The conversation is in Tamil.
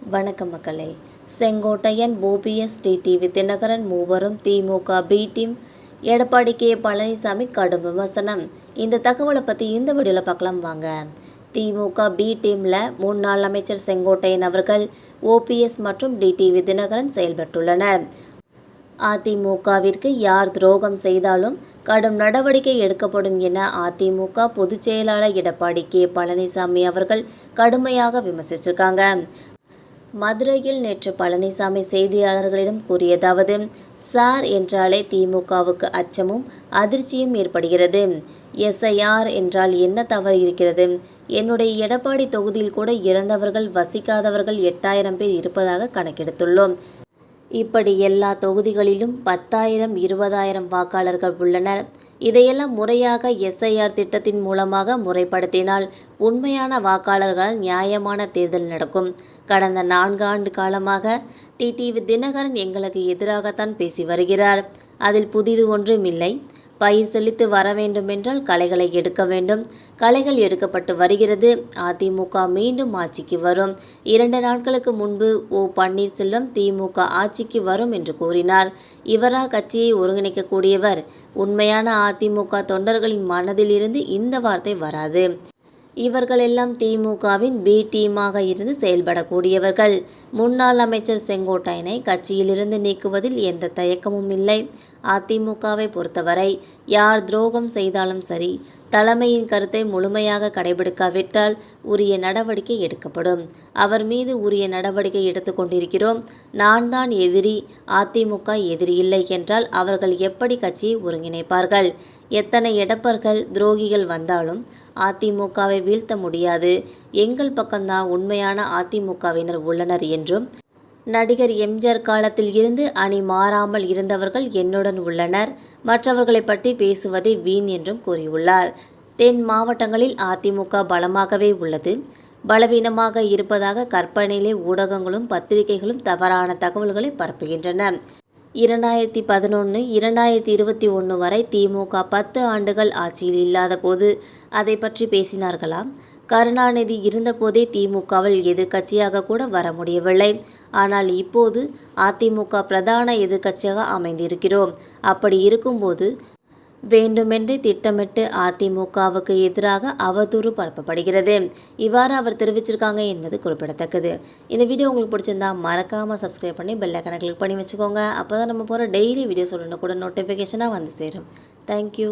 வணக்கம் மக்களே. செங்கோட்டையன், ஓபிஎஸ், டிடிவி தினகரன் மூவரும் DMK B team. Edappadi K Palaniswami கடும் விமர்சனம். இந்த தகவலை பற்றி இந்த வீடியோவில் பார்க்கலாம் வாங்க. திமுக பி டீமில் முன்னாள் அமைச்சர் செங்கோட்டையன் அவர்கள், ஓபிஎஸ் மற்றும் டிடிவி தினகரன் செயல்பட்டுள்ளனர். அதிமுகவிற்கு யார் துரோகம் செய்தாலும் கடும் நடவடிக்கை எடுக்கப்படும் என அதிமுக பொதுச் செயலாளர் எடப்பாடி கே பழனிசாமி அவர்கள் கடுமையாக விமர்சிச்சிருக்காங்க. மதுரையில் நேற்று பழனிசாமி செய்தியாளர்களிடம் கூறியதாவது: சார் என்றாலே திமுகவுக்கு அச்சமும் அதிர்ச்சியும் ஏற்படுகிறது. எஸ்ஐஆர் என்றால் என்ன தவறு இருக்கிறது? என்னுடைய எடப்பாடி தொகுதியில் கூட இறந்தவர்கள், வசிக்காதவர்கள் 8000 பேர் இருப்பதாக கணக்கெடுத்துள்ளோம். இப்படி எல்லா தொகுதிகளிலும் 10,000 20,000 வாக்காளர்கள் உள்ளனர். இதையெல்லாம் முறையாக எஸ்ஐஆர் திட்டத்தின் மூலமாக முறைப்படுத்தினால் உண்மையான வாக்காளர்களால் நியாயமான தேர்தல் நடக்கும். கடந்த 4 ஆண்டு காலமாக டிடிவி தினகரன் எங்களுக்கு எதிராகத்தான் பேசி வருகிறார். அதில் புதிது ஒன்றும் இல்லை. பயிர் செழித்து வர வேண்டுமென்றால் களைகளை எடுக்க வேண்டும். களைகள் எடுக்கப்பட்டு வருகிறது. அதிமுக மீண்டும் ஆட்சிக்கு வரும். 2 நாட்களுக்கு முன்பு ஓ பன்னீர்செல்வம் திமுக ஆட்சிக்கு வரும் என்று கூறினார். இவரா கட்சியை ஒருங்கிணைக்கக்கூடியவர்? உண்மையான அதிமுக தொண்டர்களின் மனதில் இருந்து இந்த வார்த்தை வராது. இவர்களெல்லாம் திமுகவின் பி டீமாக இருந்து செயல்படக்கூடியவர்கள். முன்னாள் அமைச்சர் செங்கோட்டையனை கட்சியிலிருந்து நீக்குவதில் எந்த தயக்கமும் இல்லை. அதிமுகவை பொறுத்தவரை யார் துரோகம் செய்தாலும் சரி, தலைமையின் கருத்தை முழுமையாக கடைபிடிக்காவிட்டால் உரிய நடவடிக்கை எடுக்கப்படும். அவர் மீது உரிய நடவடிக்கை எடுத்துக்கொண்டிருக்கிறோம். நான் தான் எதிரி, அதிமுக எதிரி இல்லை என்றால் அவர்கள் எப்படி கட்சியை ஒருங்கிணைப்பார்கள்? எத்தனை எடப்பர்கள், துரோகிகள் வந்தாலும் அதிமுகவை வீழ்த்த முடியாது. எங்கள் பக்கம்தான் உண்மையான அதிமுகவினர் உள்ளனர் என்றும், நடிகர் எம்ஜிஆர் காலத்தில் இருந்து அணி மாறாமல் இருந்தவர்கள் என்னுடன் உள்ளனர். மற்றவர்களை பற்றி பேசுவதே வீண் என்றும் கூறியுள்ளார். தென் மாவட்டங்களில் அதிமுக பலமாகவே உள்ளது. பலவீனமாக இருப்பதாக கற்பனையிலே ஊடகங்களும் பத்திரிகைகளும் தவறான தகவல்களை பரப்புகின்றன. 2011 2021 வரை திமுக 10 ஆண்டுகள் ஆட்சியில் இல்லாத போது அதை பற்றி பேசினார்களா? கருணாநிதி இருந்தபோதே திமுகவில் எதிர்க்கட்சியாக கூட வர முடியவில்லை. ஆனால் இப்போது அதிமுக பிரதான எதிர்க்கட்சியாக அமைந்திருக்கிறோம். அப்படி இருக்கும்போது வேண்டுமென்றே திட்டமிட்டு அதிமுகவுக்கு எதிராக அவதூறு பரப்பப்படுகிறது. இவ்வாறு அவர் தெரிவிச்சிருக்காங்க என்பது குறிப்பிடத்தக்கது. இந்த வீடியோ உங்களுக்கு பிடிச்சிருந்தா மறக்காமல் சப்ஸ்கிரைப் பண்ணி பெல் ஐகானை கிளிக் பண்ணி வச்சுக்கோங்க. அப்போ தான் நம்ம போகிற டெய்லி வீடியோஸ் கூட நோட்டிஃபிகேஷனாக வந்து சேரும். தேங்க்யூ.